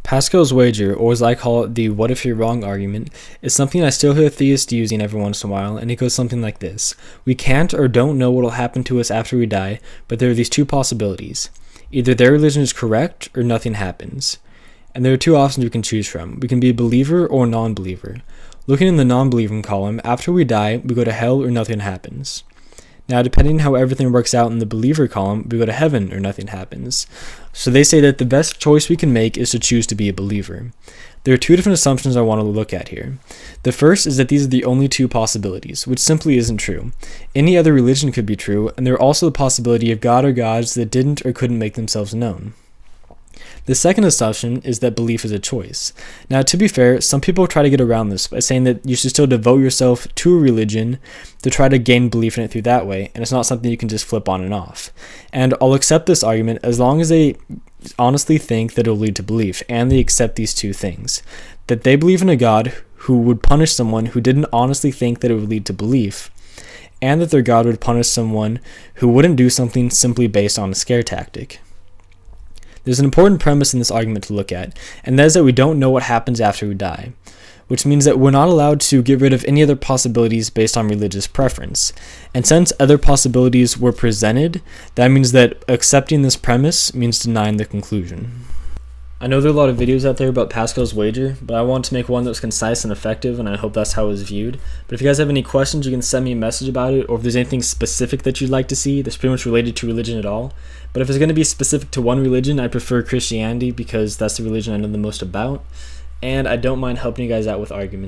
Pascal's wager, or as I call it, the what if you're wrong argument, is something I still hear theists using every once in a while, and it goes something like this. We can't or don't know what will happen to us after we die, but there are these two possibilities. Either their religion is correct, or nothing happens. And there are two options we can choose from. We can be a believer or a non-believer. Looking in the non-believer column, after we die, we go to hell or nothing happens. Now, depending how everything works out in the believer column, we go to heaven or nothing happens. So they say that the best choice we can make is to choose to be a believer. There are two different assumptions I want to look at here. The first is that these are the only two possibilities, which simply isn't true. Any other religion could be true, and there are also the possibility of God or gods that didn't or couldn't make themselves known. The second assumption is that belief is a choice. Now, to be fair, some people try to get around this by saying that you should still devote yourself to a religion to try to gain belief in it through that way, and it's not something you can just flip on and off. And I'll accept this argument as long as they honestly think that it will lead to belief, and they accept these two things. That they believe in a God who would punish someone who didn't honestly think that it would lead to belief, and that their God would punish someone who wouldn't do something simply based on a scare tactic. There's an important premise in this argument to look at, and that is that we don't know what happens after we die, which means that we're not allowed to get rid of any other possibilities based on religious preference. And since other possibilities were presented, that means that accepting this premise means denying the conclusion. I know there are a lot of videos out there about Pascal's wager, but I want to make one that was concise and effective, and I hope that's how it was viewed. But if you guys have any questions, you can send me a message about it, or if there's anything specific that you'd like to see that's pretty much related to religion at all. But if it's going to be specific to one religion, I prefer Christianity because that's the religion I know the most about, and I don't mind helping you guys out with arguments.